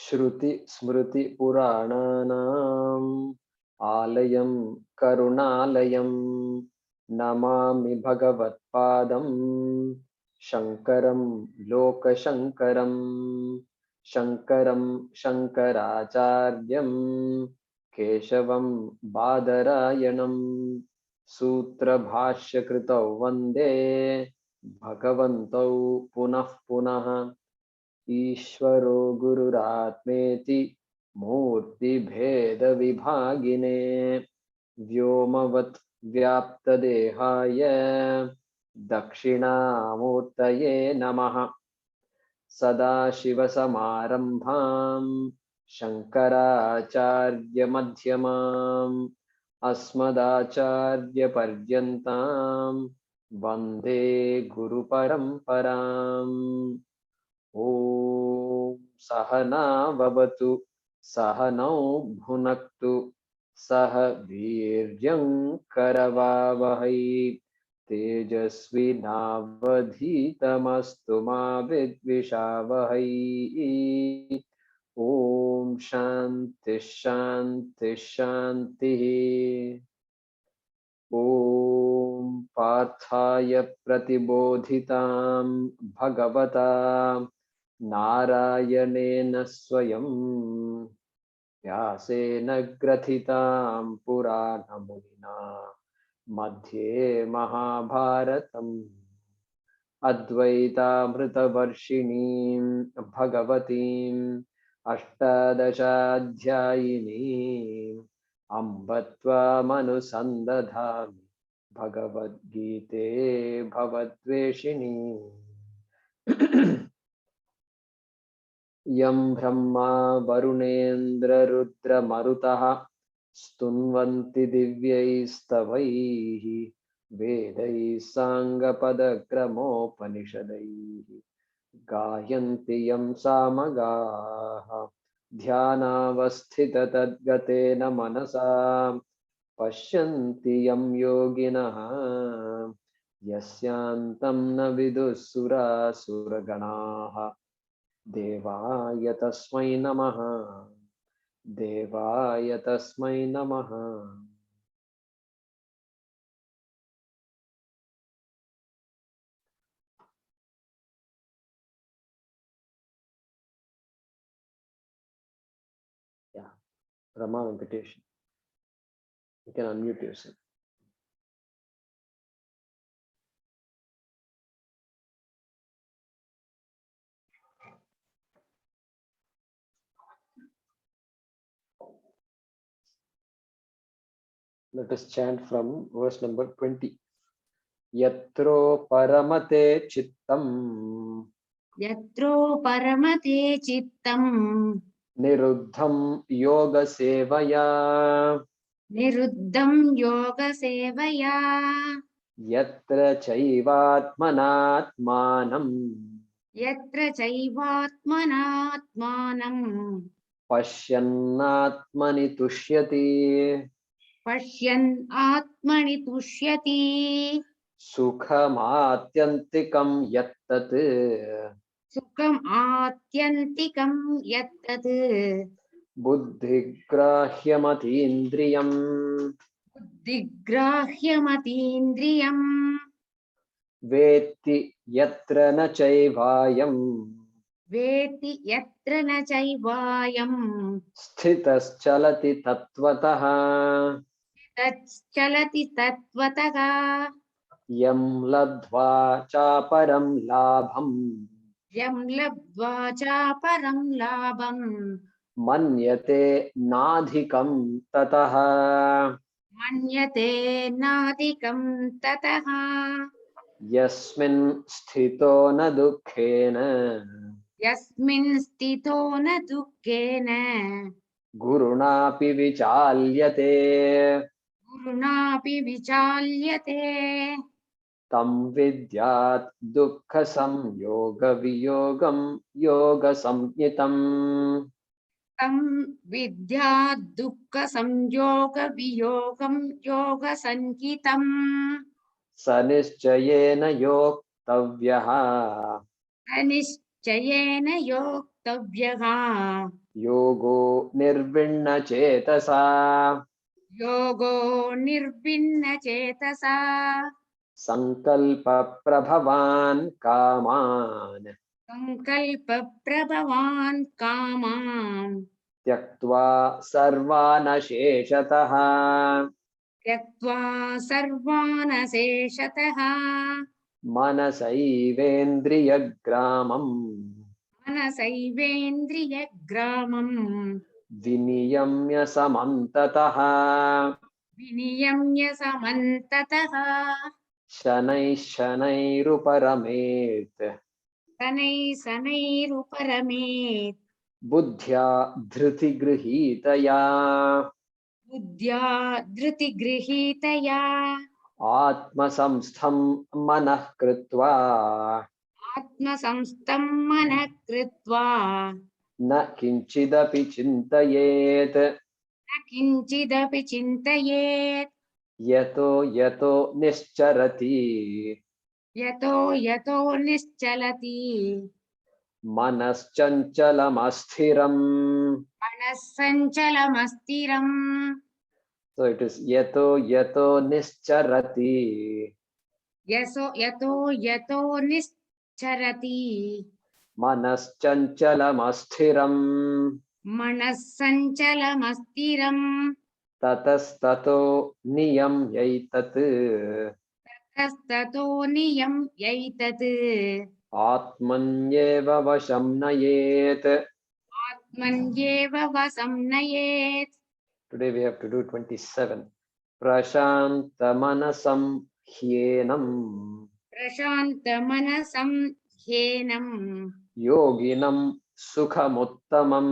श्रुति स्मृति पुराणानाम् आलयं करुणालयं नमामि भगवत्पादं शंकरं लोकशंकरं शंकरं शंकराचार्यं केशवं बादरायणं सूत्रभाष्यकृतौ वन्दे भगवन्तौ पुनः पुनः। ईश्वरो गुरुरात्मेति मूर्तिभेदविभागिने व्योमवत् व्याप्तदेहाय दक्षिणामूर्तये नमः। सदाशिवसमारम्भां शङ्कराचार्यमध्यमाम् अस्मदाचार्यपर्यन्तां वन्दे गुरुपरम्पराम्। ॐ सहना ववतु सहनौ भुनक्तु सह वीर्यं करवावहै तेजस्विनावधीतमस्तु मा विद्विषावहै। ॐ शान्ति शान्ति शान्तिः। ॐ पार्थाय प्रतिबोधितां भगवता नारायणेन स्वयं व्यासेन ग्रथितां पुराणमुनिना मध्ये महाभारतम् अद्वैतामृतवर्षिणीं भगवतीम् अष्टादशाध्यायिनीम् अम्ब त्वामनुसन्दधामि भगवद्गीते भवद्वेषिणी। यं ब्रह्मा वरुणेन्द्ररुद्रमरुतः स्तुन्वन्ति दिव्यैस्तवैः वेदैः साङ्गपदक्रमोपनिषदैः गायन्ति यं सामगाः ध्यानावस्थिततद्गतेन मनसा पश्यन्ति यं योगिनः यस्यान्तं न विदुःसुरासुरगणाः। देवाय तस्मै नमः देवाय तस्मै नमः। Yeah, Rama Venkatesh, you can unmute yourself. Let us chant from verse number 20. यत्रो परमते चित्तम् यत्रो परमते चित्तम् निरुद्धं योगसेवया निरुद्धं योगसेवया यत्र चैवात्मनात्मानं यत्र चैवात्मनात्मानं पश्यन्नात्मनि तुष्यति पश्यन् आत्मनि तुष्यति सुखमात्यन्तिकं यत्तत् सुखम् आत्यन्तिकं यत्तत् बुद्धिग्राह्यमतीन्द्रियम् बुद्धिग्राह्यमतीन्द्रियम् वेत्ति यत्र न चैवायम् वेत्ति यत्र न चैवायं स्थितश्चलति तत्त्वतः तच्चलति तत्त्वतः यं लब्ध्वा चापरं लाभं यं लब्ध्वा चापरं लाभं मन्यते नाधिकं ततः मन्यते नाधिकं ततः यस्मिन् स्थितो न दुःखेन यस्मिन् स्थितो न दुःखेन गुरुणापि विचाल्यते गुरुणापि विचाल्यते तं विद्यात् दुःखसंयोगवियोगं योगसंज्ञितम् तं विद्यात् दुःखसंयोगवियोगं योगसञ्चितम् स निश्चयेन योक्तव्यः अनिश्चयेन योक्तव्यः योगो निर्विण्ण चेतसा योगो निर्भिन्न चेतसा संकल्प प्रभवान् कामान् संकल्प प्रभवान् कामान् त्यक्त्वा सर्वान् शेषतः त्यक्त्वा सर्वान् शेषतः मनसैवेन्द्रियग्रामम् मनसैवेन्द्रियग्रामम् विनियम्य समन्ततः विनियम्य समन्ततः शनैः शनैरुपरमेत् शनैरुपरमेत् बुद्ध्या धृतिगृहीतया बुद्ध्या धृतिगृहीतया आत्मसंस्थं मनः कृत्वा आत्मसंस्थं मनः कृत्वा न किञ्चिदपि चिन्तयेत् न किञ्चिदपि चिन्तयेत् यतो यतो निश्चरति यतो यतो निश्चलति मनश्चञ्चलमस्थिरम्. मनः सञ्चलमस्थिरम् So it is yato yato nischarati. यतो यतो निश्चरति Manaschanchalamastiram. मनः सञ्चलमस्थिरम् Tatastato niyam yaitat. तस्ततो नियम्यैतत् Atmanyeva vasham nayet. आत्मन्येव वशं नयेत्. Today we have to do 27. Prashantamanasam hyenam. प्रशान्तमनसं ह्येनं Yoginam sukhamuttamam.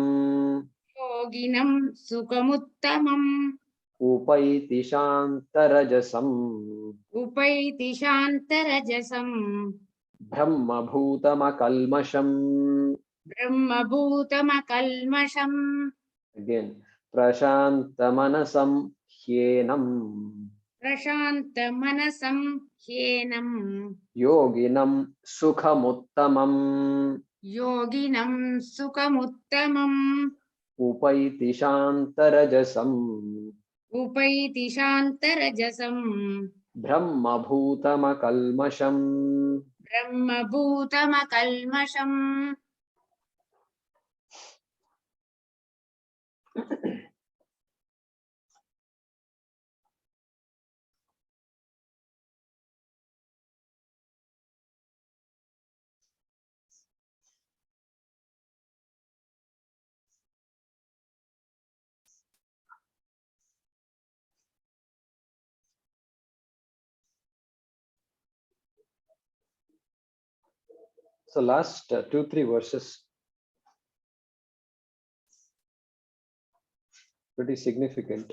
योगिनं सुखमुत्तमम् Upaiti shantarajasam. उपैति शान्तरजसम् Brahma bhutamakalmasham. ब्रह्मभूतमकल्मषम् Again, prashantamanasam hyenam. प्रशान्तमनसं ह्येनं Yoginam sukhamuttamam. योगिनं सुखमुत्तमम् Upaiti shantarajasam. उपैति शान्तरजसम् Brahma bhutamakalmasham. ब्रह्मभूतमकल्मषम्. So last 2-3 verses, pretty significant.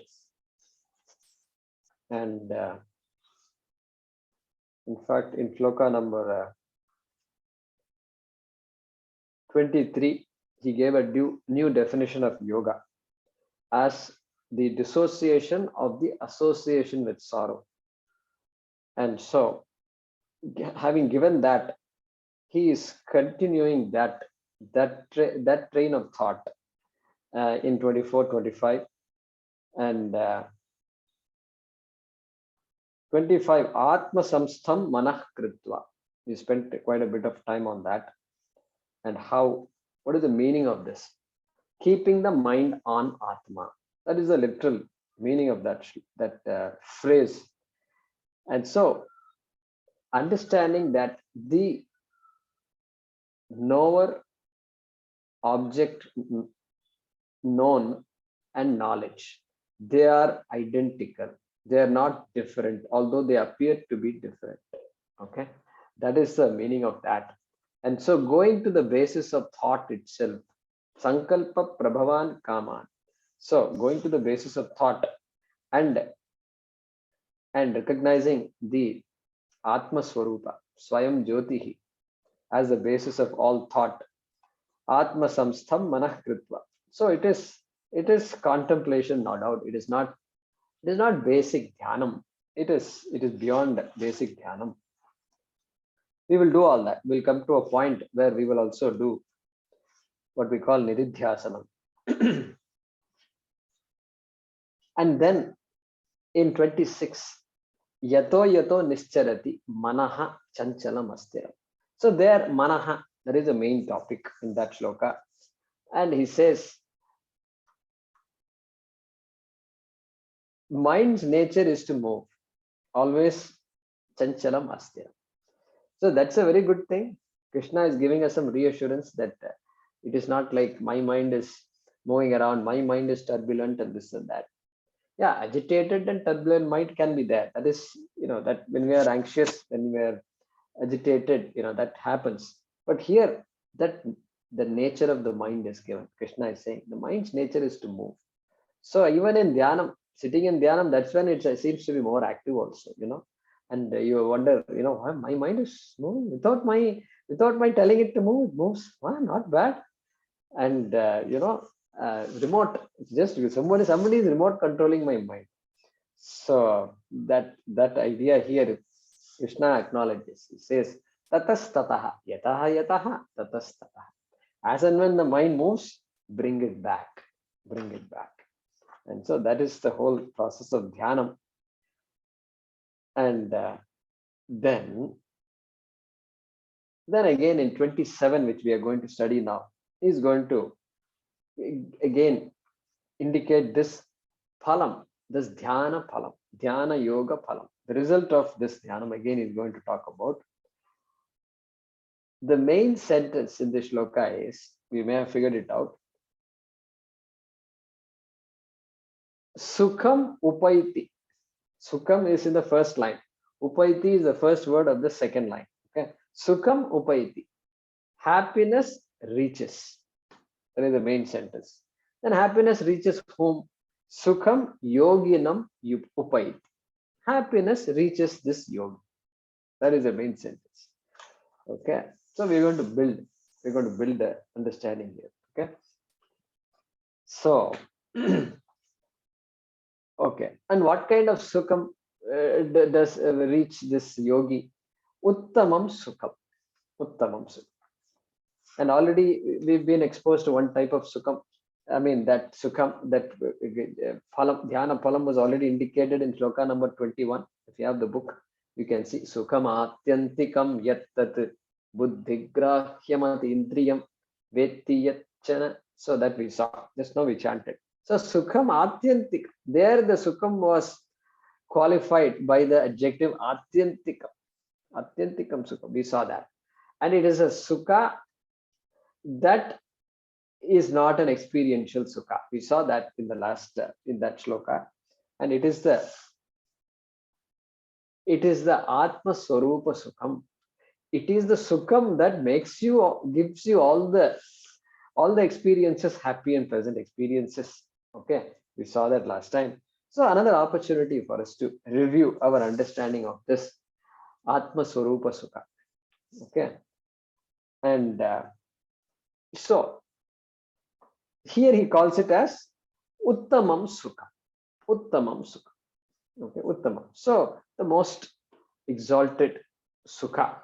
And in fact, in shloka number 23, he gave a new definition of yoga as the dissociation of the association with sorrow. And so, having given that, he is continuing that train of thought in 24, 25, and 25. Atma samstham manah kritva. We spent quite a bit of time on that, and what is the meaning of this? Keeping the mind on Atma. That is the literal meaning of that phrase. And so, understanding that the knower, object, known, and knowledge, they are identical. They are not different, although they appear to be different. Okay, that is the meaning of that. And so, going to the basis of thought itself, sankalpa prabhavan kaman. So, going to the basis of thought and recognizing the Atma Swarupa, Swayam Jyotihi, as the basis of all thought. Atma samstham manah kritva. So it is contemplation, no doubt. It is not basic dhyanam. It is beyond basic dhyanam. We will do all that. We'll come to a point where we will also do what we call nididhyasanam. And then in 26, yato yato nischarati manaha chanchalam astiram. So there, manaha, that is the main topic in that shloka. And he says, mind's nature is to move, always chanchalam astiram. So that's a very good thing. Krishna is giving us some reassurance that it is not like my mind is moving around, my mind is turbulent and this and that. Yeah, agitated and turbulent mind can be there. That is, that when we are anxious, when we are agitated, that happens. But here, that the nature of the mind is given. Krishna is saying the mind's nature is to move. So even in dhyanam, sitting in dhyanam, that's when it seems to be more active also. And you wonder, why my mind is moving without my telling it to move, it moves. Not bad. And remote, it's just somebody is remote controlling my mind. So that idea here, Krishna acknowledges. He says, tatastataha, yataha yataha, tatastataha. As and when the mind moves, bring it back. Bring it back. And so that is the whole process of dhyanam. And then again in 27, which we are going to study now, is going to again indicate this phalam, this dhyana phalam, dhyana yoga phalam. The result of this dhyanam again is going to talk about. The main sentence in this shloka is, we may have figured it out, Sukham upaiti. Sukham is in the first line. Upaiti is the first word of the second line. Okay. Sukham upaiti. Happiness reaches. That is the main sentence. Then happiness reaches whom? Sukham yoginam upaiti. Happiness reaches this yogi. That is the main sentence. Okay. So we're going to build the understanding here. Okay. So okay. And what kind of sukham does reach this yogi? Uttamam sukham. Uttamam sukham. And already we've been exposed to one type of sukham. I mean, that sukham, that phalam, dhyana phalam was already indicated in shloka number 21. If you have the book, you can see sukham atyantikam yattat buddhigrahyamati indriyam vetti yachana. So that we saw. Just now we chanted. So sukham atyantik. There the sukham was qualified by the adjective atyantikam. Atyantikam sukham. We saw that. And it is a sukha that is not an experiential sukha. We saw that in the last in that shloka. And it is the Atma Swarupa Sukham. It is the Sukham that gives you all the experiences, happy and pleasant experiences. Okay, we saw that last time. So another opportunity for us to review our understanding of this Atma Swarupa Sukha. Okay, and so here he calls it as Uttamam Sukha. Uttamam Sukha. Okay, Uttamam. So the most exalted Sukha.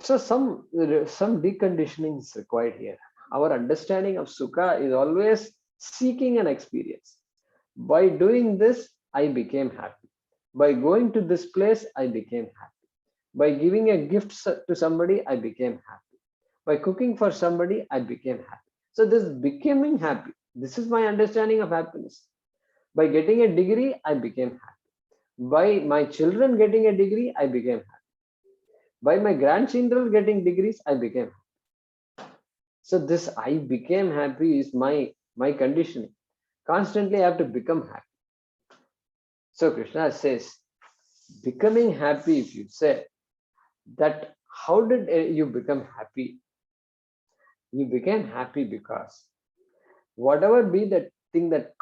So some deconditioning is required here. Our understanding of Sukha is always seeking an experience. By doing this, I became happy. By going to this place, I became happy. By giving a gift to somebody, I became happy. By cooking for somebody, I became happy. So this becoming happy, this is my understanding of happiness. By getting a degree, I became happy. By my children getting a degree, I became happy. By my grandchildren getting degrees, I became happy. So this I became happy is my conditioning. Constantly I have to become happy. So Krishna says, becoming happy, if you say that, how did you become happy? You became happy because whatever be the thing that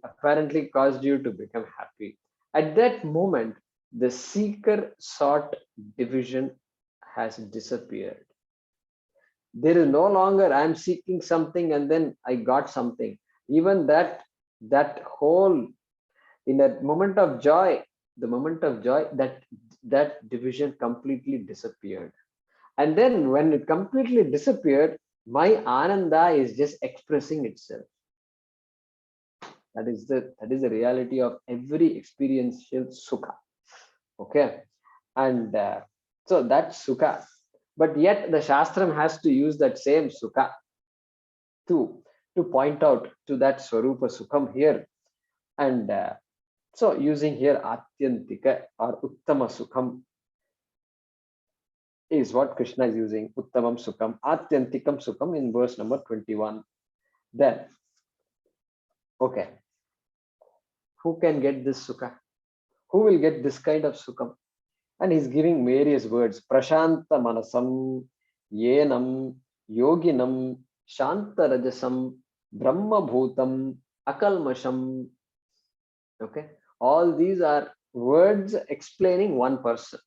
apparently caused you to become happy, at that moment, the seeker sought division has disappeared. There is no longer I'm seeking something and then I got something. Even that whole, in that moment of joy, that division completely disappeared. And then when it completely disappeared, My Ananda is just expressing itself. That is the reality of every experiential sukha. Okay. And so that's sukha. But yet the Shastram has to use that same sukha to point out to that Swarupa Sukham here. And so using here Atyantika or Uttama Sukham is what Krishna is using. Uttamam Sukham, Atyantikam Sukham in verse number 21. Then, okay, who can get this Sukha? Who will get this kind of Sukham? And he's giving various words. Prashanta Manasam, Yenam, Yoginam, Shanta Rajasam, Brahma Bhutam, Akalmasham. Okay, all these are words explaining one person.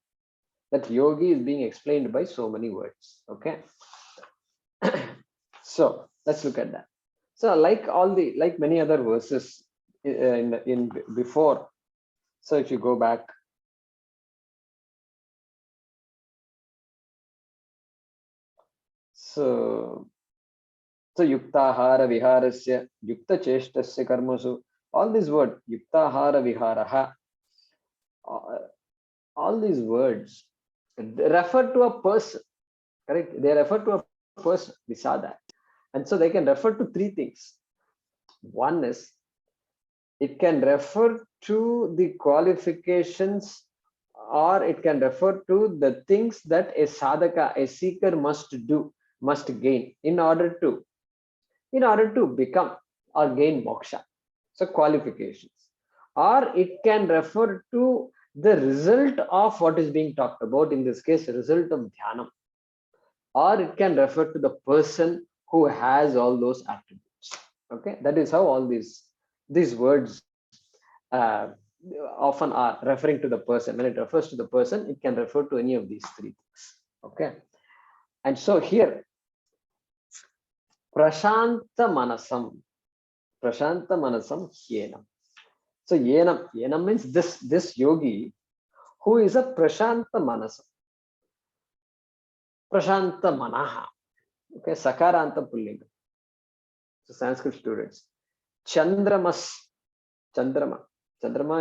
That yogi is being explained by so many words. Okay. So let's look at that. So like many other verses in before. So if you go back. So yuktahara viharasya, yukta cheshtasya karmasu, all these words, yuktahara viharaha, all these words refer to a person, correct? They refer to a person. We saw that. And so they can refer to three things. One is, it can refer to the qualifications, or it can refer to the things that a sadhaka, a seeker must do, must gain in order to become or gain moksha. So qualifications. Or it can refer to the result of what is being talked about, in this case, result of dhyana. Or it can refer to the person who has all those attributes. Okay, that is how all these words often are referring to the person. When it refers to the person, it can refer to any of these three things. Okay, and so here, Prashanta Manasam Yenam. So Yenam means this yogi who is a Prashanta Manasam. Prashanta Manaha. Okay, Sakaranta Pullinga. So Sanskrit students. Chandrama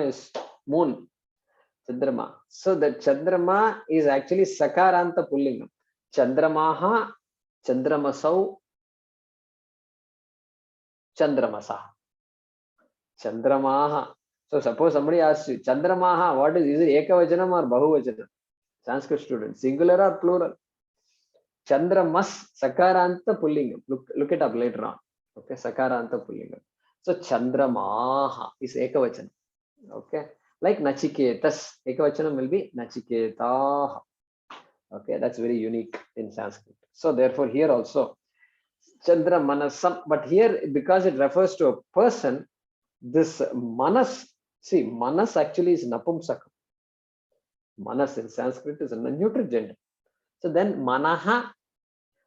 is moon. Chandrama. So the Chandrama is actually Sakaranta Pullinga. Chandramaha, Chandramasau, Chandramasa. Chandramaha. So suppose somebody asks you, Chandramaha, what is it Ekavachanam or Bahuvachanam? Sanskrit students, singular or plural? Chandramas, Sakaranta Pullingam. Look it up later on. Okay, Sakaranta Pullingam. So Chandramaha is Ekavachanam. Okay, like Nachiketas, Ekavachanam will be Nachiketaha. Okay, that's very unique in Sanskrit. So therefore here also Chandra Manasam, but here because it refers to a person, this Manas, see, Manas actually is Napumsakam. Manas in Sanskrit is a neuter gender. So then Manaha,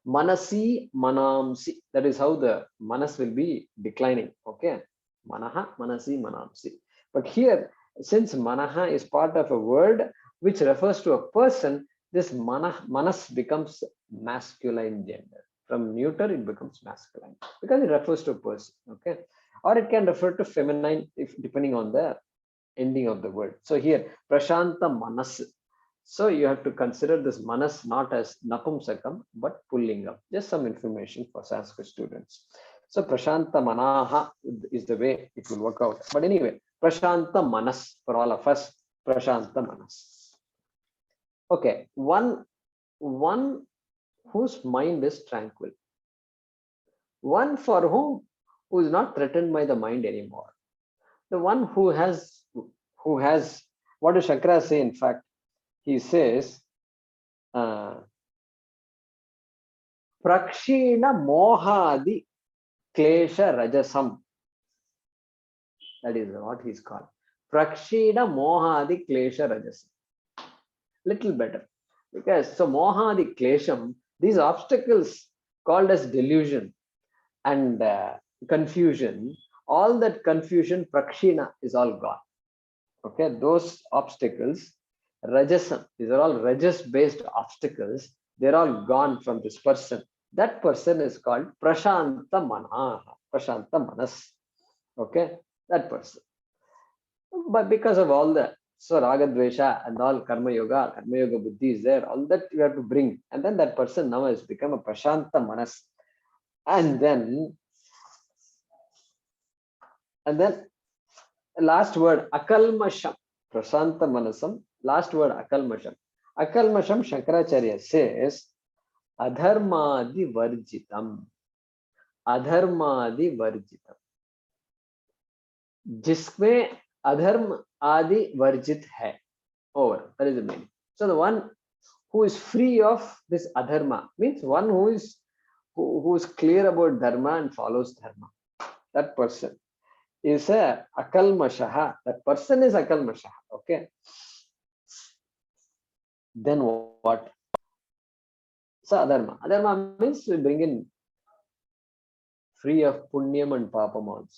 Manasi, Manamsi. That is how the Manas will be declining. Okay, Manaha, Manasi, Manamsi. But here, since Manaha is part of a word which refers to a person, this Manas becomes masculine gender. From neuter, it becomes masculine because it refers to a person. Okay, or it can refer to feminine if depending on the ending of the word. So here, Prashanta Manas. So you have to consider this Manas not as Napumsakam but Pullingam. Just some information for Sanskrit students. So Prashanta Manaha is the way it will work out. But anyway, Prashanta Manas for all of us. Prashanta Manas. Okay, one whose mind is tranquil. One for who is not threatened by the mind anymore. The one who has, what does Shankara say? In fact, he says, Prakshina Mohadi Klesha Rajasam. That is what he's called. Prakshina Mohadi Klesha Rajasam. Little better. Because so Mohadi Klesham, these obstacles called as delusion and confusion, all that confusion, Prakshina, is all gone. Okay, those obstacles, Rajasam, these are all Rajas based obstacles, they're all gone from this person. that person is called Prashanta Manaha, Prashanta Manas. Okay, that person. But because of all the so Raga Dvesha and all Karma Yoga Buddhi is there, all that you have to bring. And then that person now has become a Prashanta Manas. And then last word Akalmasham, Prashanta Manasam, last word Akalmasham. Akalmasham, Shankaracharya says, Adharmadi Varjitam. Adharmadi Varjitam. जिसमें अधर्म आदि वर्जित है, over, that is the meaning. So the one who is free of this adharma means one who is clear about dharma and follows dharma. That person is a akalmashaha. That person is akalmashaha. Okay. Then what? So adharma. Adharma means we bring in free of punyam and papam also.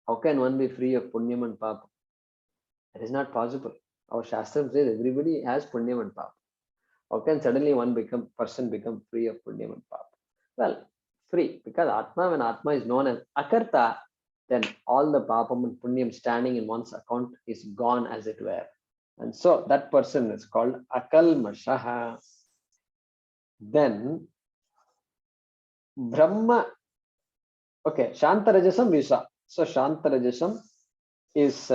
How can one be free of punyam and papam? That is not possible. Our Shastra says everybody has punyam and papam. How can suddenly one person become free of punyam and papam? Well, free, because Atma, when Atma is known as Akarta, then all the papam and punyam standing in one's account is gone, as it were. And so that person is called Akalmashaha. Then Brahma, okay, Shantarajasam we saw. So Shantarajasam is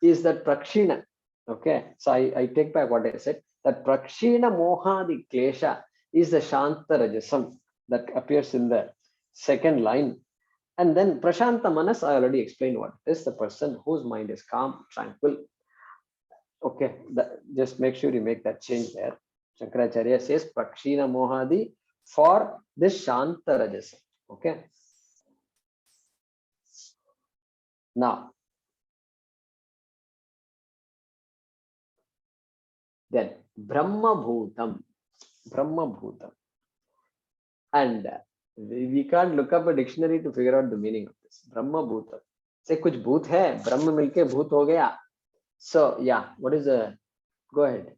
is that Prakshina. Okay, so I take back what I said. That Prakshina Mohadi Klesha is the Shantarajasam that appears in the second line. And then Prashanta Manas, I already explained what it is, the person whose mind is calm, tranquil. Okay, just make sure you make that change there. Shankaracharya says Prakshina Mohadi for this Shantarajasam. Okay. Now, then Brahma Bhutam. And we can't look up a dictionary to figure out the meaning of this. Brahma Bhutam. Say kuch bhoot hai, Brahma milke bhoot ho gaya. So yeah, what is the, go ahead.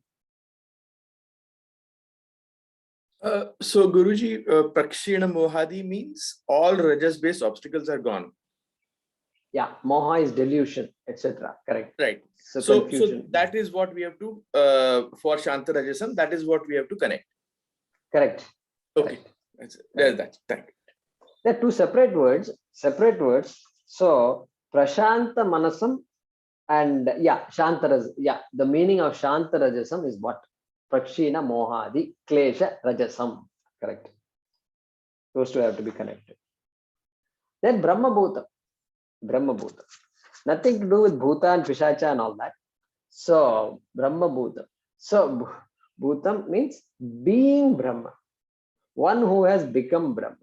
So Guruji, Prakshina Mohadi means all rajas based obstacles are gone. Yeah, moha is delusion, etc. Correct. Right. So that is what we have to, for Shantarajasam, that is what we have to connect. Correct. Okay. There's that. Thank you. There are two separate words. So Prashanta Manasam and Shantaraj. Yeah, the meaning of Shantarajasam is what? Prakshina Mohadi Klesha Rajasam. Correct. Those two have to be connected. Then Brahma Bhuta. Nothing to do with Bhuta and Pishacha and all that. So Brahma Bhuta. So Bhutam means being Brahma. One who has become Brahma.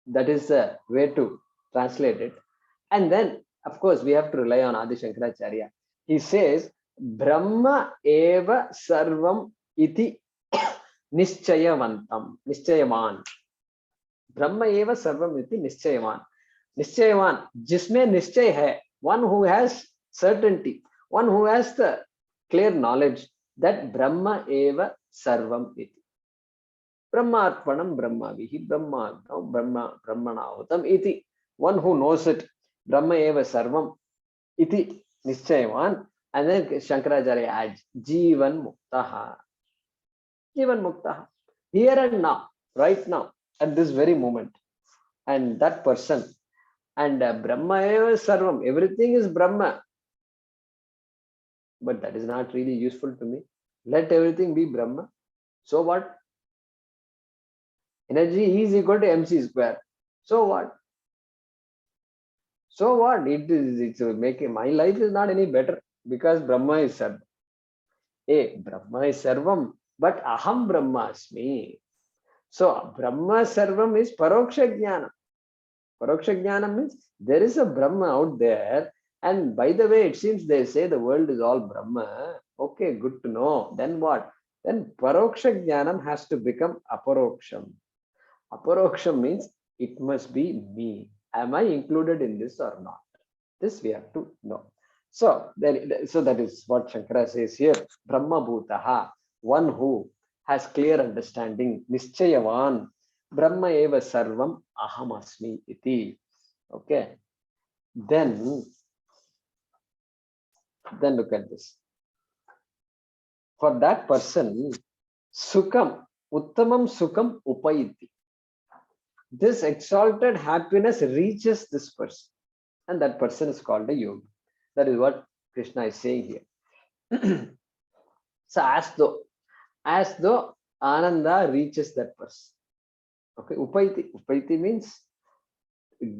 That is the way to translate it. And then, of course, we have to rely on Adi Shankaracharya. He says, Brahma eva sarvam iti nischyaman. Brahma eva sarvam iti nischyaman. Nischyaman, jisme nischay hai, one who has certainty, one who has the clear knowledge that Brahma eva sarvam iti. Brahmarpanam Brahmavihi Brahmanahutam iti. One who knows it. Brahma eva sarvam iti nischayavan. And then Shankaracharya adds Jivan Muktaha. Jivan Muktaha. Here and now, right now, at this very moment. And that person. And Brahma eva sarvam. Everything is Brahma. But that is not really useful to me. Let everything be Brahma. So what? Energy E is equal to mc square. So what? So what? It's making my life is not any better because Brahma is Sarvam. Brahma is Sarvam, but Aham Brahmasmi. So Brahma Sarvam is Paroksha Jnana. Paroksha Jnana means there is a Brahma out there. And by the way, it seems they say the world is all Brahma. Okay, good to know. Then what? Then Paroksha Jnanam has to become Aparoksham. Aparoksham means it must be me. Am I included in this or not? This we have to know. So, so that is what Shankara says here. Brahma Bhutaha, one who has clear understanding. Nischayavan, Brahma eva sarvam ahamasmi iti. Okay. Then look at this. For that person, Sukham, Uttamam Sukham Upayiti. This exalted happiness reaches this person, and that person is called a yogi. That is what Krishna is saying here. So as though Ananda reaches that person. Okay, Upayiti means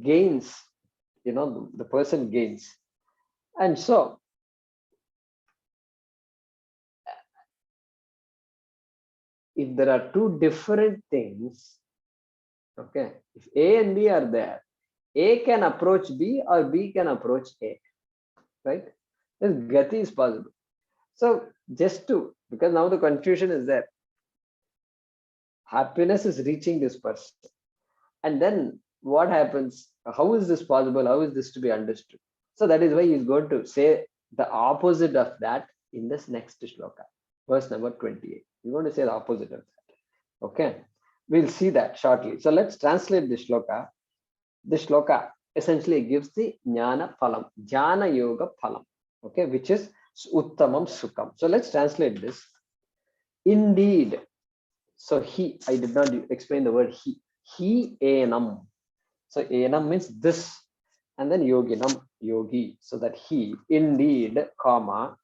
gains, the person gains. And so if there are two different things, okay, if A and B are there, A can approach B or B can approach A, right? This gati is possible. So because now the confusion is there. Happiness is reaching this person. And then what happens? How is this possible? How is this to be understood? So that is why he is going to say the opposite of that in this next shloka, verse number 28. He's going to say the opposite of that. Okay. We'll see that shortly. So let's translate this shloka. This shloka essentially gives the jnana phalam, jnana yoga phalam, okay, which is uttamam sukham. So let's translate this. Indeed. So I did not explain the word he enam. So enam means this, and then yoginam, yogi. So that he indeed, comma,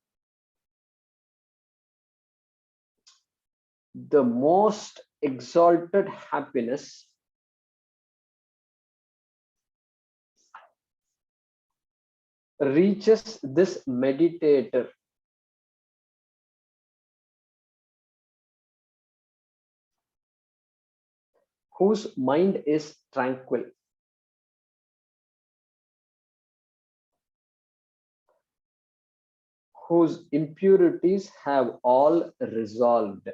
the most exalted happiness reaches this meditator. Whose mind is tranquil. Whose impurities have all resolved.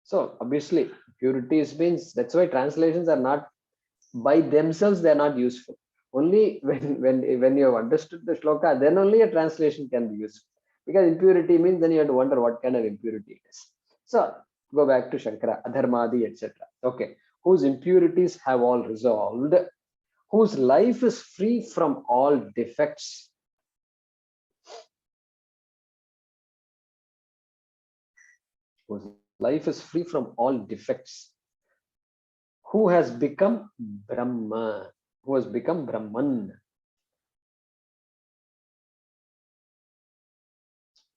So obviously impurities means, that's why translations are not by themselves, they are not useful. Only when you have understood the shloka, then only a translation can be useful. Because impurity means then you have to wonder what kind of impurity it is. So go back to Shankara, adharmadi, etc. Okay, whose impurities have all resolved, whose life is free from all defects. Whose life is free from all defects. Who has become Brahma, who has become Brahman.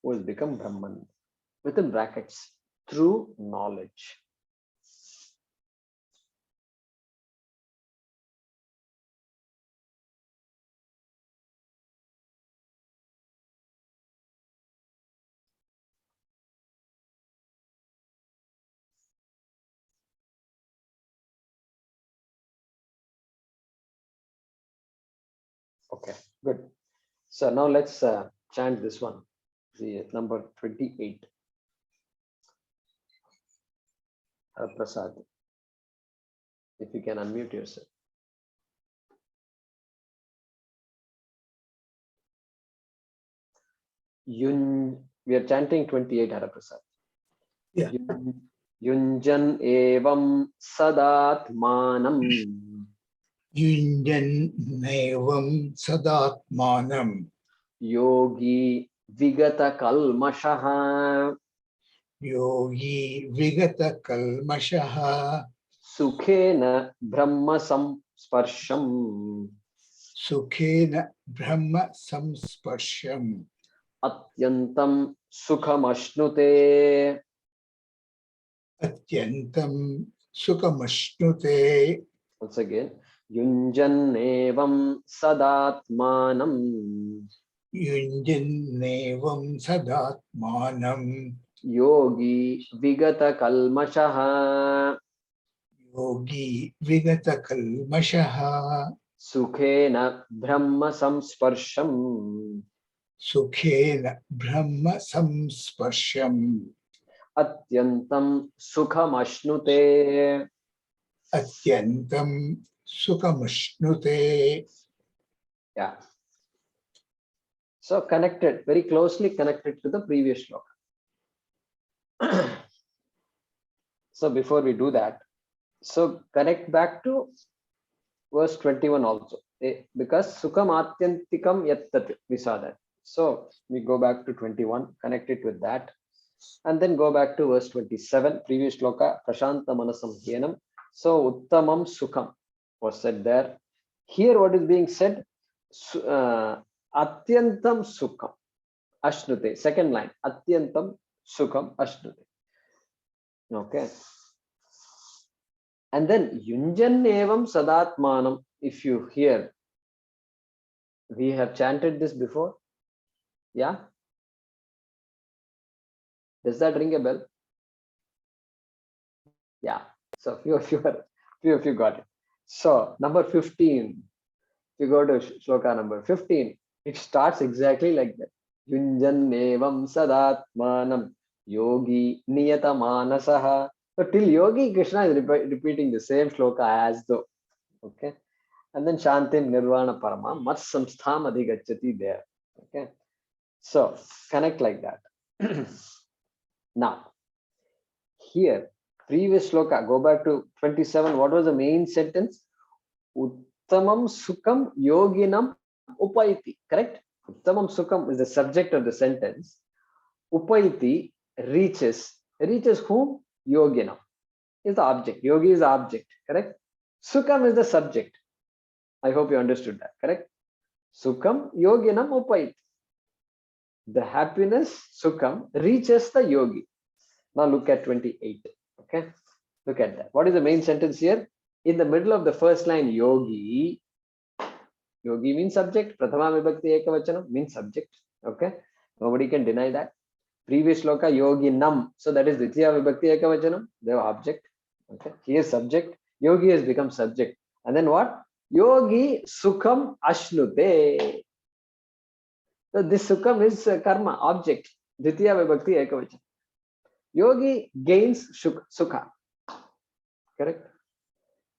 Who has become Brahman, within brackets, through knowledge. Okay, good. So now let's chant this one, the number 28. Prasad, if you can unmute yourself. We are chanting 28, Haraprasad. Yeah. Yunjan evam sadatmanam. Yunjan evam sadatmanam. Yogi vigata kalmashaha. Yogi vigata kalmashaha. Sukhena brahma samsparsham. Sukhena brahma samsparsham. Atyantam sukhamashnute. Atyantam sukhamashnute. Once again, Yunjan evam sadatmanam. Yunjan evam sadatmanam. Yogi vigata kalmashaha. Yogi vigata kalmashaha. Sukhena brahma samsparsham. Sukhena brahma samsparsham. Atyantam sukhamashnute. Atyantam Sukhamashnute. Yeah. So connected, very closely connected to the previous shloka. So before we do that, so connect back to verse 21 also, because Sukham Atyantikam Yattat, we saw that. So we go back to 21, connect it with that, and then go back to verse 27, previous shloka, Prashanta Manasam Hyenam. So Uttamam Sukham was said there. Here what is being said? Atyantam Sukham Ashnute. Second line, Atyantam Sukham Ashnute. Okay. And then Yunjan Evam Sadatmanam, if you hear, we have chanted this before. Yeah. Does that ring a bell? Yeah. So few of you got it. So number 15, if you go to shloka number 15, it starts exactly like that. Yunjan Evam Sadatmanam Yogi Niyata Manasaha. So till Yogi, Krishna is repeating the same shloka as though. Okay. And then Shantim Nirvana Parama, Mat Samstham Adhigachati there. Okay. So connect like that. Now, here, previous shloka, go back to 27. What was the main sentence? Uttamam Sukham Yoginam Upaiti. Correct? Uttamam Sukham is the subject of the sentence. Upaiti reaches whom? Yoginam is the object. Yogi is the object. Correct? Sukham is the subject. I hope you understood that. Correct? Sukham Yoginam Upaiti. The happiness, Sukham, reaches the yogi. Now look at 28. Okay? Look at that. What is the main sentence here? In the middle of the first line, yogi. Yogi means subject. Prathama vibhakti ekavachanam means subject. Okay? Nobody can deny that. Previous shloka, yogi nam. So that is Ditya vibhakti ekavachanam. They have object. Okay? He is subject. Yogi has become subject. And then what? Yogi sukham ashnute. So this sukham is karma, object. Ditya vibhakti ekavachanam. Yogi gains sukha. Correct?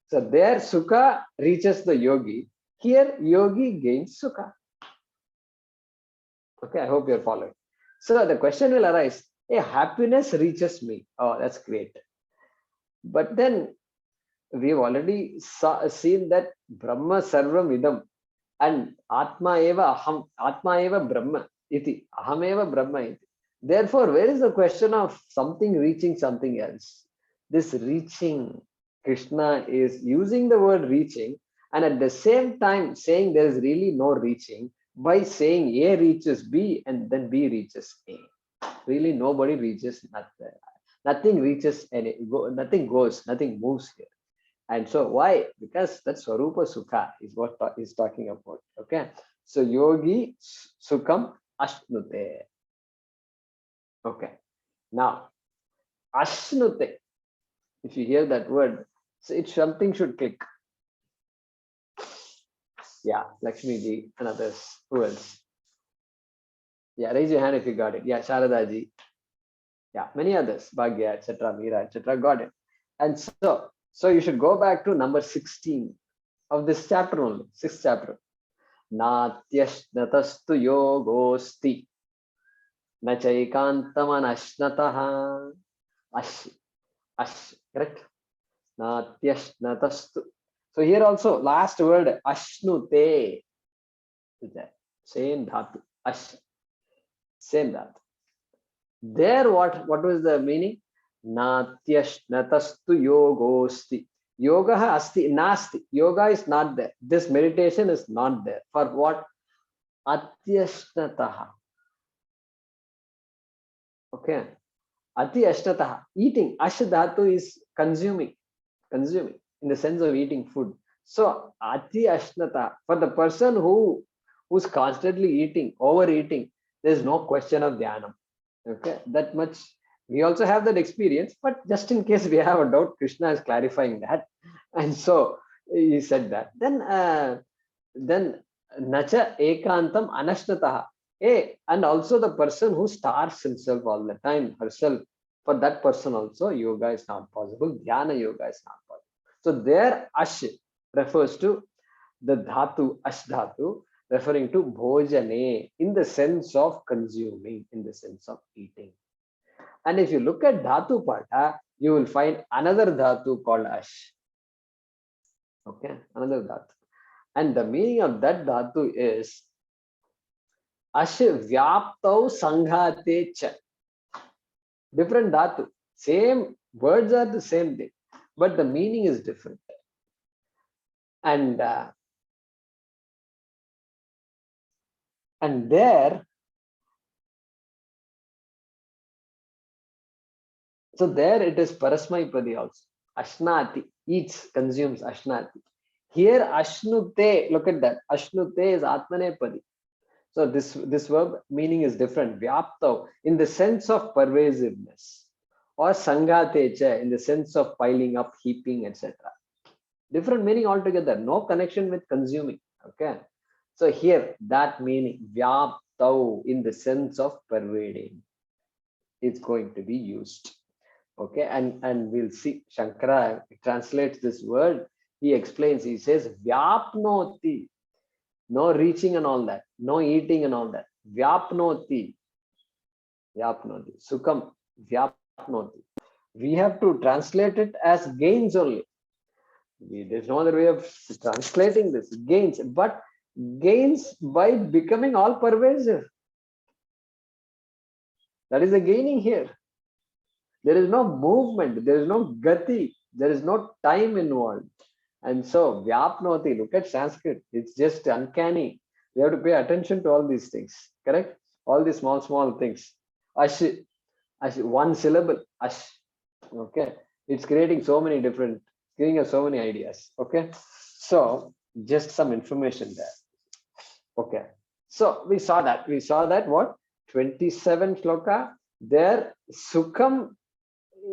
So there sukha reaches the yogi. Here yogi gains sukha. Okay, I hope you're following. So the question will arise, hey, happiness reaches me. Oh, that's great. But then we've already seen that Brahma Sarvam Idam and Atma Eva Aham, Atma Eva Brahma iti, Aham Eva Brahma iti. Therefore, where is the question of something reaching something else? This reaching, Krishna is using the word reaching and at the same time saying there is really no reaching by saying A reaches B and then B reaches A. Really nobody reaches nothing. Nothing reaches any, nothing goes, nothing moves here. And so why? Because that Swarupa Sukha is what he's talking about. Okay. So Yogi Sukham Ashnute. Okay. Now, Ashnute, if you hear that word, so it's something should click. Yeah, Lakshmi ji and others. Who else? Yeah, raise your hand if you got it. Yeah, Sharada ji. Yeah, many others. Bhagya, etc., Meera, etc. Got it. And so you should go back to number 16 of this chapter only, 6th chapter. Natyashnatastu yogosti. Nachaikantamanashnataha. Ash, correct? Natyashnatastu. So here also, last word, ashnute. Is that same dhatu, ash, same dhatu. There, what was the meaning? Natyashnatastu yogosti. Yoga asti, nasti. Yoga is not there. This meditation is not there. For what? Atyashnataha. Okay. Ati ashnataha. Eating. Ash dhatu is consuming in the sense of eating food. So ati ashnataha. For the person who's constantly eating, overeating, there's no question of dhyanam. Okay, that much. We also have that experience, but just in case we have a doubt, Krishna is clarifying that. And so he said that. Then nacha ekantam anashnataha. And also the person who starves himself all the time, herself, for that person also, yoga is not possible. Dhyana yoga is not possible. So there, ash refers to the dhatu, ash dhatu, referring to bhojane in the sense of consuming, in the sense of eating. And if you look at dhatu pata, you will find another dhatu called ash. Okay, another dhatu. And the meaning of that dhatu is ash vyaptau sanghate cha. Different dhatu. Same words are the same thing, but the meaning is different. And there, so there it is parasmaipadi also. Ashnati, eats, consumes ashnati. Here ashnute, look at that. Ashnute is atmanepadi. So this verb meaning is different. Vyaptav in the sense of pervasiveness, or sangatecha in the sense of piling up, heaping, etc. Different meaning altogether. No connection with consuming. Okay. So here that meaning vyaptav in the sense of pervading is going to be used. Okay, and we'll see Shankara translates this word. He explains, he says vyapnoti, no reaching and all that, no eating and all that. Vyapnoti, sukam, vyapnoti. We have to translate it as gains only. There's no other way of translating this, gains, but gains by becoming all pervasive. That is the gaining here. There is no movement, there is no gati, there is no time involved. And so, vyapnoti, look at Sanskrit, it's just uncanny. We have to pay attention to all these things, correct? All these small things. Ash, one syllable, ash. Okay, it's creating so many different, giving us so many ideas. Okay, so just some information there. Okay, so we saw that what 27 shloka there, Sukham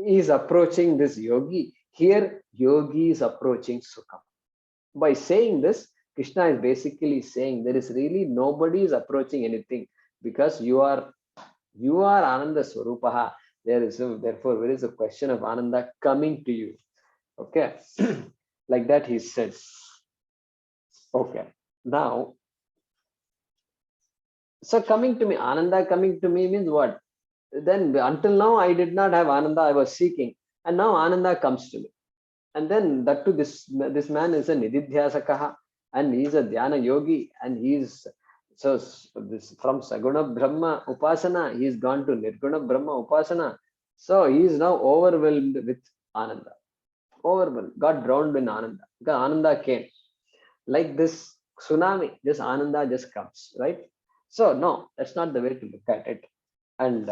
is approaching this yogi. Here, yogi is approaching Sukham. By saying this, Krishna is basically saying there is really nobody is approaching anything, because you are Ananda Swarupaha. Therefore, there is a question of Ananda coming to you. Okay, like that he says. Okay, now, so coming to me, Ananda coming to me means what? Then until now I did not have Ananda, I was seeking, and now Ananda comes to me. And then that too, this man is a Nididhyasakaha, and he is a Dhyana yogi, and he is so this from Saguna Brahma Upasana, he is gone to Nirguna Brahma Upasana. So he is now overwhelmed with Ananda. Overwhelmed, got drowned in Ananda. Because Ananda came. Like this tsunami, this Ananda just comes, right? So no, that's not the way to look at it. And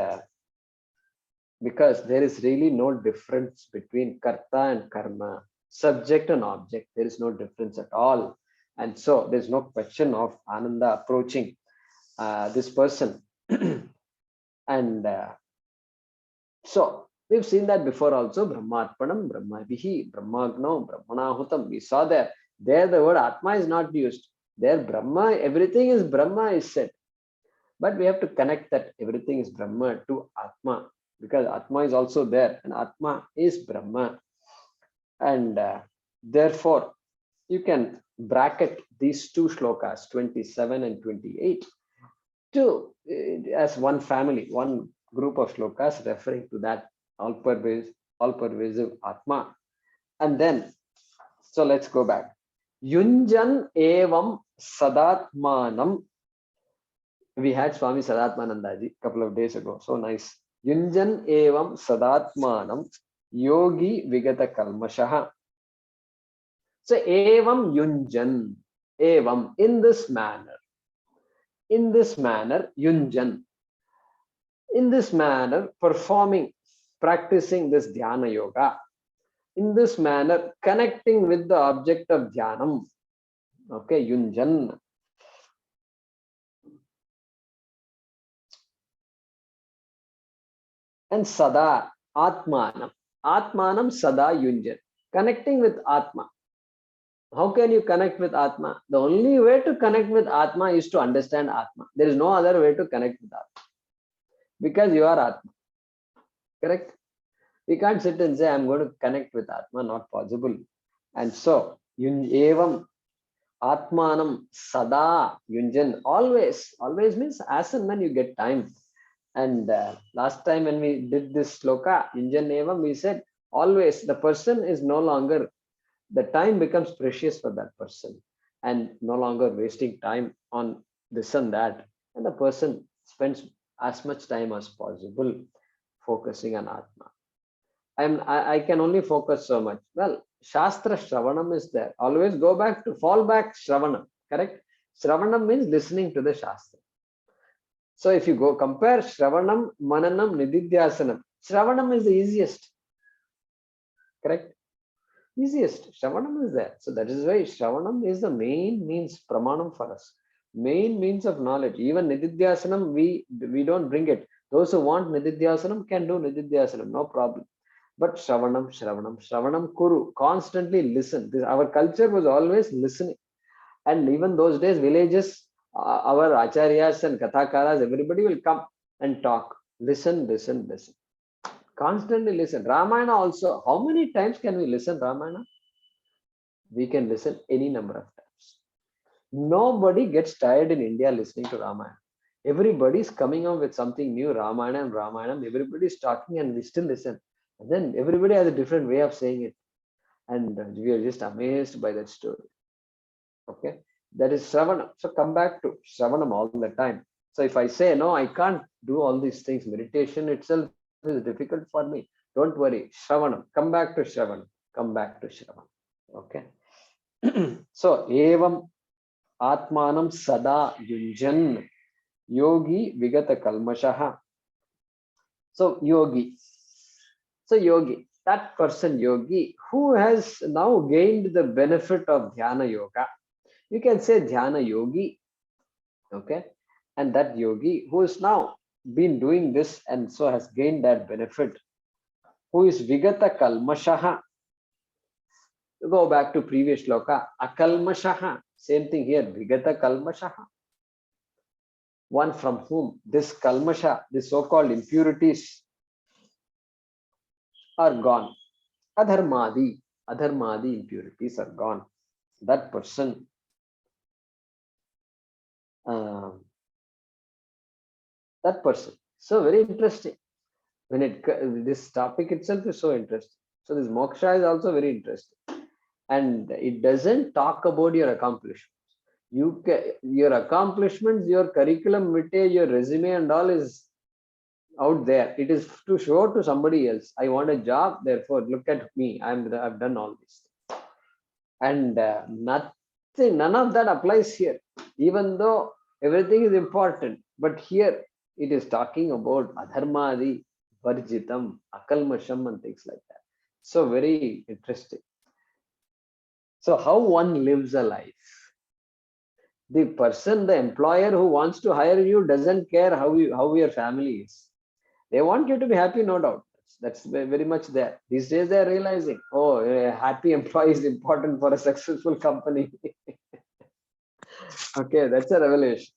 because there is really no difference between karta and karma, subject and object, there is no difference at all. And so there's no question of Ananda approaching this person. And so we've seen that before also. Brahmarpanam, Brahmabihi, Brahmagno, Brahmanahutam. We saw there the word Atma is not used. There Brahma, everything is Brahma is said. But we have to connect that everything is Brahma to Atma, because Atma is also there, and Atma is Brahma. And therefore, you can bracket these two shlokas, 27 and 28, as one family, one group of shlokas referring to that all-pervasive Atma. And then, so let's go back. Yunjan evam sadatmanam. We had Swami Sadatmanandaji a couple of days ago. So nice. Yunjan evam sadatmanam yogi vigata kalmashaha. So evam yunjan, evam, in this manner, yunjan, in this manner, performing, practicing this dhyana yoga, in this manner, connecting with the object of dhyanam. Okay, yunjan. And sada, atmanam sada yunjan, connecting with Atma. How can you connect with Atma? The only way to connect with Atma is to understand Atma. There is no other way to connect with Atma, because you are Atma. Correct? We can't sit and say, I'm going to connect with Atma, not possible. And so Evam Atmanam Sada Yunjan. Always, always means as and when you get time. And last time when we did this sloka, Yunjan Evam, we said always the person is no longer, the time becomes precious for that person and no longer wasting time on this and that. And the person spends as much time as possible focusing on Atma. I can only focus so much. Well, Shastra Shravanam is there. Always go back to fall back Shravanam, correct? Shravanam means listening to the Shastra. So if you go compare Shravanam, Mananam, Nididhyasanam, Shravanam is the easiest, correct? Easiest. Shravanam is there. So that is why Shravanam is the main means, Pramanam for us. Main means of knowledge. Even Nididhyasanam, we don't bring it. Those who want Nididhyasanam can do Nididhyasanam, no problem. But Shravanam Kuru, constantly listen. Our culture was always listening. And even those days, villages, our acharyas and kathakaras, everybody will come and talk. Listen. Constantly listen. Ramayana also, how many times can we listen Ramayana? We can listen any number of times. Nobody gets tired in India listening to Ramayana. Everybody is coming up with something new, Ramayana. Everybody is talking and we still listen. And then everybody has a different way of saying it. And we are just amazed by that story. Okay. That is Shravanam. So come back to Shravanam all the time. So if I say, no, I can't do all these things, meditation itself is difficult for me. Don't worry. Shravanam. Come back to Shravanam. Come back to Shravanam. Okay. So, Evam Atmanam Sada Yunjan Yogi Vigata Kalmashaha. So, Yogi. So, Yogi, that person Yogi who has now gained the benefit of Dhyana Yoga. You can say Dhyana Yogi. Okay. And that Yogi who has now been doing this and so has gained that benefit, who is Vigata Kalmashaha. Go back to previous shloka. Akalmashaha. Same thing here. Vigata Kalmashaha. One from whom this Kalmasha, the so-called impurities are gone. Adharmadi impurities are gone. That person so very interesting. When this topic itself is so interesting. So this moksha is also very interesting, and it doesn't talk about your accomplishments. Your accomplishments, your curriculum vitae, your resume and all is out there. It is to show to somebody else. I want a job, therefore look at me. I've done all this, and none of that applies here. Even though everything is important, but here it is talking about adharmadi, varjitam, akalmasham and things like that. So very interesting. So how one lives a life. The person, the employer who wants to hire you doesn't care how your family is. They want you to be happy, no doubt. That's very much there. These days they are realizing, oh, a happy employee is important for a successful company. Okay, that's a revelation.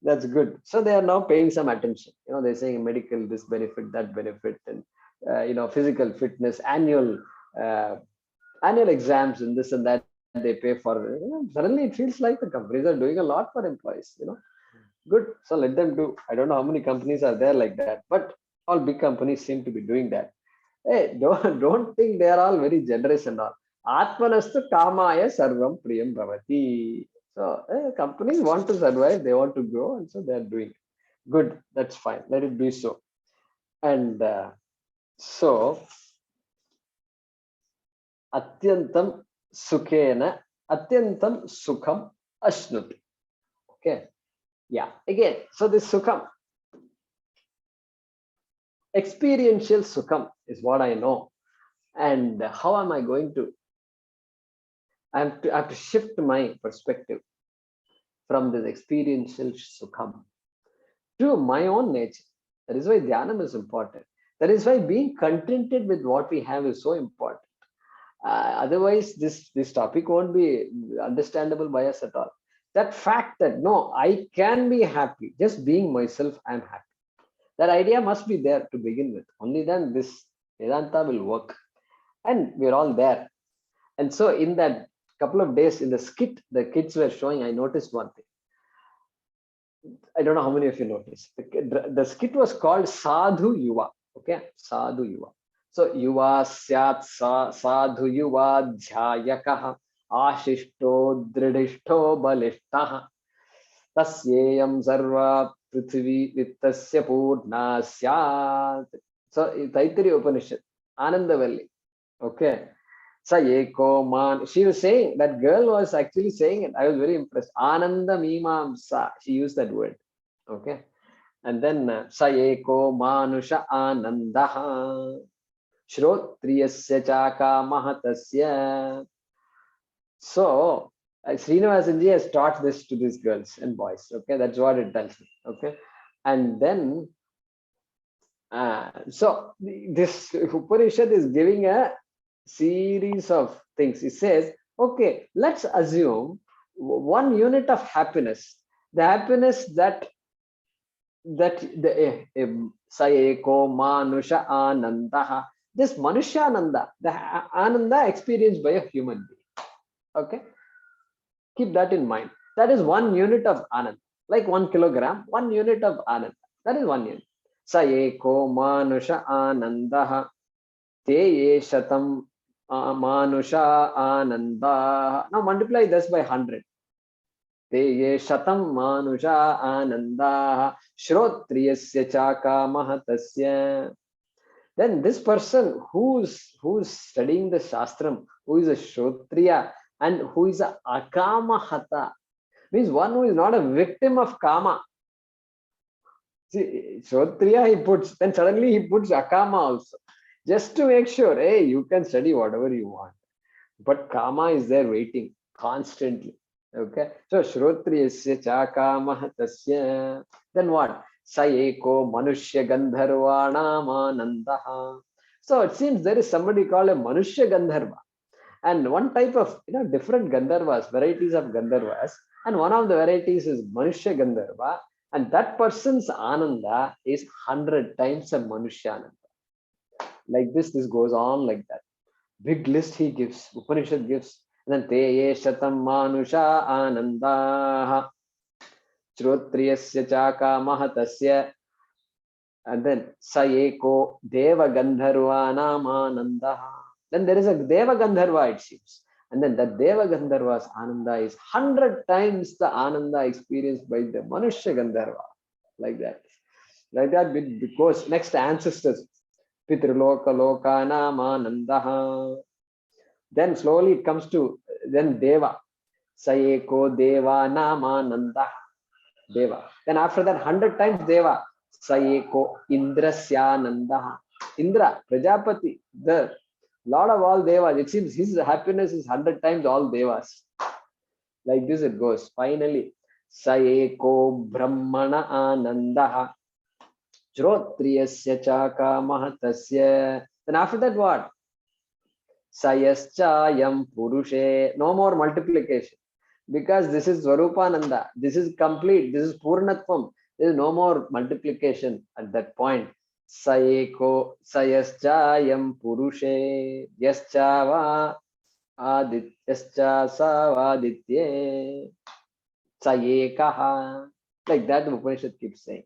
That's good. So they are now paying some attention. They're saying medical, this benefit, that benefit, and physical fitness, annual exams, and this and that they pay for. Suddenly it feels like the companies are doing a lot for employees. Good. So let them do. I don't know how many companies are there like that, but all big companies seem to be doing that. Hey, don't think they are all very generous and all. Atmanastu kamaya sarvam priyam bhavati. So companies want to survive, they want to grow, and so they are doing it. Good, that's fine. Let it be so. And so Atyantam Sukhena, Atyantam Sukham Ashnuti. Okay. Yeah. Again, so this Sukham, experiential Sukham is what I know. And how am I going to? I have to shift my perspective from this experiential Sukham to my own nature. That is why Dhyanam is important. That is why being contented with what we have is so important. Otherwise, this topic won't be understandable by us at all. That fact that, no, I can be happy. Just being myself, I'm happy. That idea must be there to begin with. Only then this Vedanta will work. And we're all there. And so in that couple of days in the skit the kids were showing, I noticed one thing. I don't know how many of you noticed. The skit was called Sadhu Yuva. Okay, Sadhu Yuva. So Yuva Syat Sadhu Yuva Dhyayakah Ashishto Dridishto Balishtaha Tasyayam Sarva Prithvi Vittasya Purna Syat. So Taittiriya Upanishad, Anandavalli. Okay. Sa eko man. She was saying, that girl was actually saying it. I was very impressed. Ananda Mimamsa. She used that word. Okay. And then sa eko manusha anandaha. Shrotriyasya chaka mahatasya. So Srinivasanji has taught this to these girls and boys. Okay. That's what it tells me. Okay. And then so this Upanishad is giving a series of things. He says, okay, let's assume 1 unit of happiness, the happiness that the Sayeko Manusha Anandaha, this Manusha Ananda, the Ananda experienced by a human being. Okay, keep that in mind. That is 1 unit of Ananda, like 1 kilogram, 1 unit of Ananda. That is 1 unit. Sayeko Manusha Anandaha Te ye shatam manusha ananda. Now multiply this by 100. Te ye shatam manusha ananda shrotriyasya chaka mahatasya. Then this person who's studying the Shastram, who is a Shrotriya and who is a akamahata, means one who is not a victim of kama. See, Shrotriya he puts, then suddenly he puts akama also. Just to make sure, hey, you can study whatever you want. But kama is there waiting constantly. Okay. So Shrotriyasya chakama tasya. Then what? Sayeko manushya gandharvana manandaha. So it seems there is somebody called a manushya gandharva. And one type of different gandharvas, varieties of gandharvas. And one of the varieties is manushya gandharva. And that person's ananda is 100 times a manushya ananda. Like this goes on like that. Big list he gives, Upanishad gives. And then te ye shatam manusha anandaha shrotriyasya chaka mahatasya. And then sa eko deva gandharvana manandaha. Then there is a deva gandharva, it seems. And then that deva gandharva's ananda is 100 times the ananda experienced by the manushya gandharva. Like that. Like that, because next ancestors. Pitriloka lokana manandaha. Then slowly it comes to then Deva. Sayeko Deva namanandaha. Deva. Then after that 100 times Deva. Sayeko Indrasyanandaha. Indra, Prajapati, the Lord of all Devas. It seems his happiness is 100 times all Devas. Like this it goes. Finally, Sayeko Brahmana Anandaha. Shrotriyasya chaka mahatasya. Then after that what? Sayaschayam purushe. No more multiplication. Because this is Swarupananda. This is complete. This is Purnatvam. There is no more multiplication at that point. Sayeko sayaschayam purushe. Yaschava adityascha savaditye. Sayekaha. Like that the Upanishad keeps saying.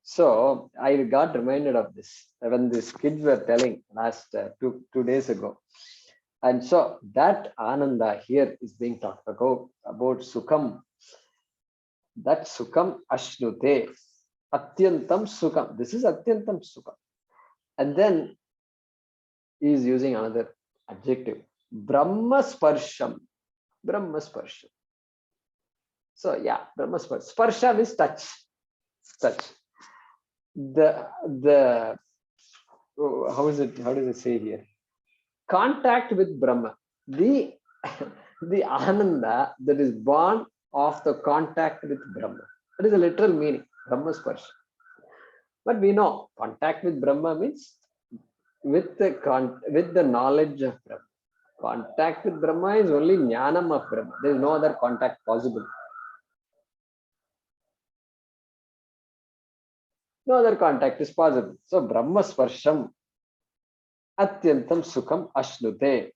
So I got reminded of this when these kids were telling last two days ago. And so that Ananda here is being talked about Sukham. That Sukham Ashnute. Atyantam Sukham. This is Atyantam Sukham. And then he is using another adjective. Brahma Sparsham. Brahma Sparsham. So yeah, Brahma Sparsham. Sparsha means touch. Touch. The how does it say here? Contact with Brahma. The Ananda that is born of the contact with Brahma. That is a literal meaning. Brahma Sparsha. But we know contact with Brahma means with the knowledge of Brahma. Contact with Brahma is only Jnanam of Brahma. There is no other contact possible. No other contact is possible. So Brahma Sparsham Atyantam Sukham Ashnute.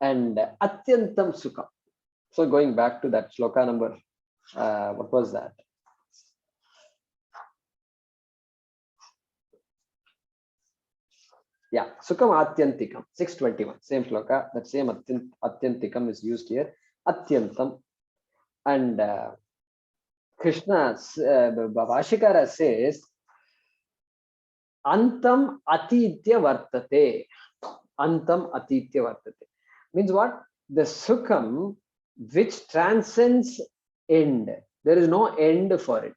and Atyantam Sukham. So going back to that shloka number, what was that? Yeah, Sukham Atyantikam, 621, same shloka, that same Atyantikam is used here, Atyantam. And Krishna, Bhashikara says, Antam Atitya Vartate. Antam Atitya Vartate. Means what? The Sukham which transcends end. There is no end for it.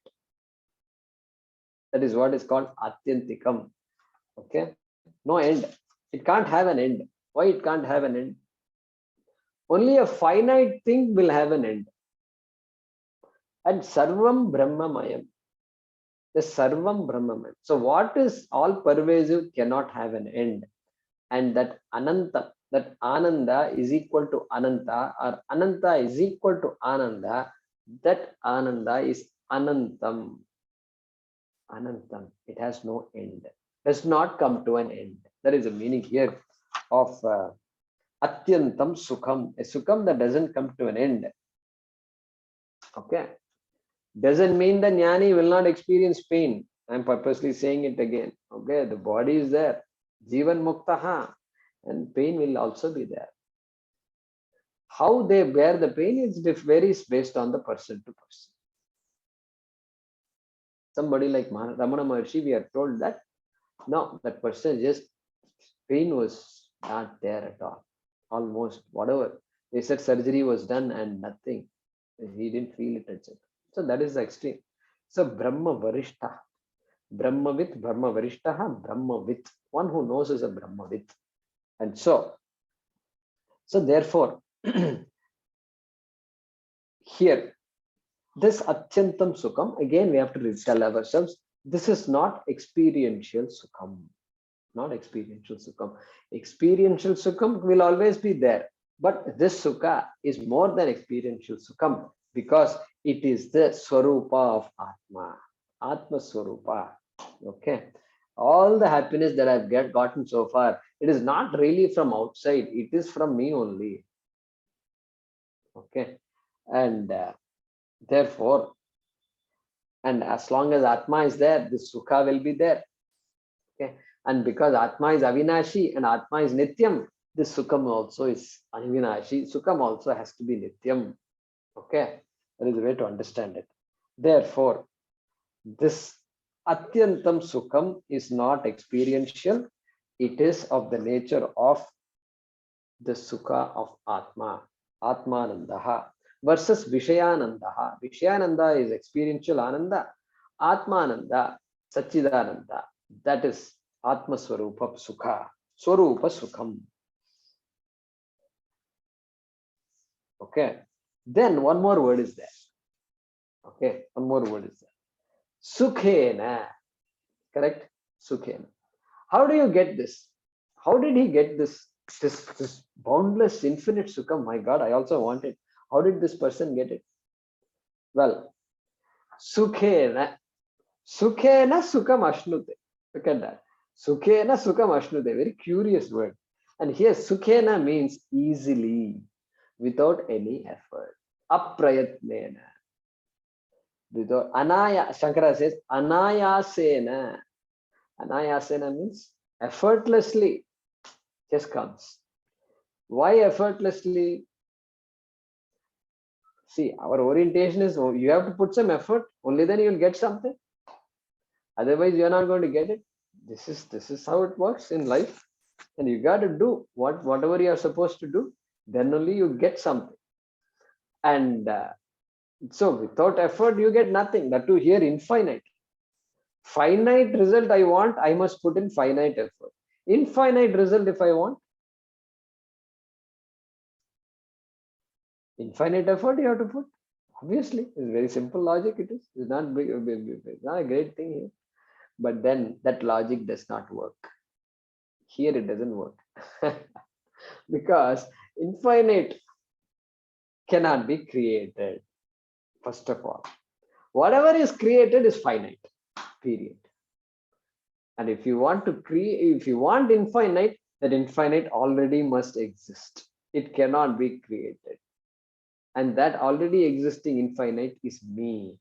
That is what is called Atyantikam. Okay? No end. It can't have an end. Why it can't have an end? Only a finite thing will have an end. And Sarvam Brahmamayam. The Sarvam Brahmamayam. So what is all pervasive cannot have an end. And that Ananta, that Ananda is equal to Ananta, or Ananta is equal to Ananda, that Ananda is Anantam. Anantam. It has no end. Does not come to an end. That is the meaning here of Atyantam Sukham. A Sukham that doesn't come to an end. Okay. Doesn't mean the Jnani will not experience pain. I'm purposely saying it again. Okay. The body is there. Jivan Muktaha. And pain will also be there. How they bear the pain varies based on the person to person. Somebody like Ramana Maharshi, we are told that no, that person just pain was not there at all. Almost whatever. They said surgery was done and nothing. He didn't feel it, etc. So that is the extreme. So Brahma Varishta. Brahmavit, Brahma Varishtaha, Brahmavit. One who knows is a Brahmavit. And so therefore, here, this Atyantam Sukham, again we have to tell ourselves, this is not experiential Sukham. Not experiential Sukham. Experiential Sukham will always be there. But this Sukha is more than experiential Sukham because it is the Swarupa of Atma. Atma Swarupa. Okay. All the happiness that I've gotten so far, it is not really from outside. It is from me only. Okay. And therefore, and as long as Atma is there, this Sukha will be there. Okay. And because Atma is Avinashi and Atma is Nityam, this Sukham also is Avinashi. Sukham also has to be Nityam. Okay. That is the way to understand it. Therefore, this Atyantam Sukham is not experiential. It is of the nature of the Sukha of Atma. Atmanandaha versus Vishayanandaha. Vishayananda is experiential Ananda. Atmananda, Sachidananda. That is Atma Swarupa Sukha. Swarupa Sukham. Okay. Then one more word is there. Okay. One more word is there. Sukhena. Correct? Sukhena. How do you get this? How did he get this boundless, infinite Sukham? My God, I also want it. How did this person get it? Well, Sukhena. Sukhena Sukham Ashnute. Look at that. Sukhena Sukham Ashnute. Very curious word. And here Sukhena means easily, without any effort. Aprayatnena. Without Shankara says Anayasena. Anayasena means effortlessly. Just comes. Why effortlessly? See, our orientation is you have to put some effort, only then you will get something. Otherwise, you are not going to get it. This is how it works in life. And you got to do whatever you are supposed to do, then only you get something. And so without effort, you get nothing. That too here infinite. Finite result I want, I must put in finite effort. Infinite result if I want, infinite effort you have to put. Obviously, it's very simple logic. It is. It's not big. It's not a great thing here. But then that logic does not work. Here it doesn't work. Because infinite cannot be created. First of all, whatever is created is finite. Period. And if you want to create, if you want infinite, that infinite already must exist. It cannot be created. And that already existing infinite is me.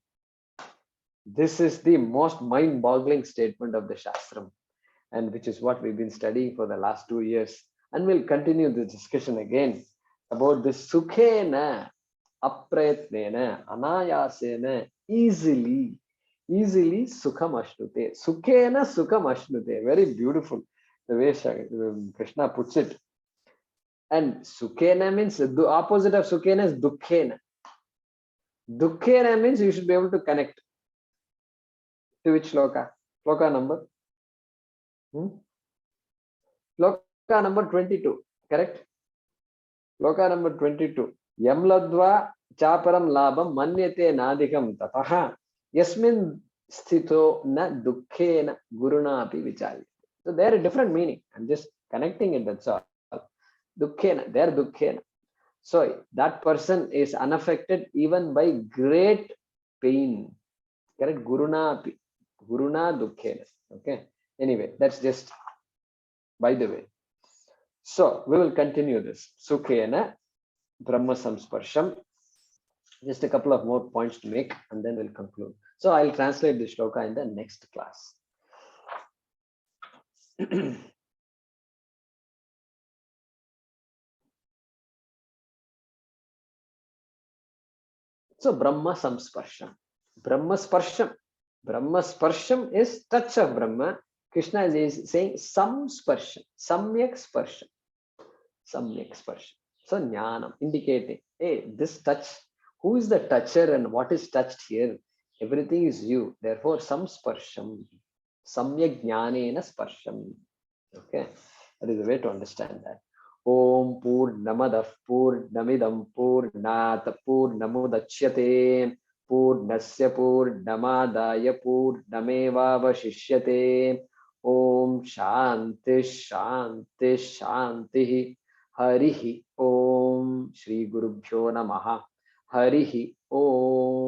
This is the most mind-boggling statement of the Shastram, and which is what we've been studying for the last 2 years. And we'll continue the discussion again about this sukhena, aprayatnena, anayasena, easily sukham ashnute. Sukhena sukham ashnute. Very beautiful the way Krishna puts it. And sukhena means the opposite of sukhena is dukkhena. Dukkhena means you should be able to connect. To which shloka? Shloka number? Shloka number 22, correct? Shloka number 22. Yam ladva chaparam labam manyate nadikam tataha yasmin sthito na dukkhena guruna api vichari. So they are a different meaning. I'm just connecting it, that's all. Dukkhena, they are dukkhena. So that person is unaffected even by great pain. Correct? Guruna api. Guruna dukkhena. Okay. Anyway, that's just by the way. So we will continue this. Sukhena Brahma Samsparsham. Just a couple of more points to make and then we'll conclude. So I'll translate the shloka in the next class. So Brahma Samsparsham. Brahma Sparsham. Brahma Sparsham is touch of Brahma. Krishna is saying Samsparsham. Samyak Sparsham. Samyak Sparsham. So Jnanam, indicating, hey, this touch, who is the toucher and what is touched here? Everything is you. Therefore, Samsparsham. Samyak Jnanena Sparsham. Okay. That is the way to understand that. Om Purnamadav Purnamidam Purnat Purnamudachyate Purnasya Purnamadaya Purnamevavashishyate. Om Shanti Shanti Shanti. Harihi Om. Shri Gurubhyo Namaha. Harihi Om.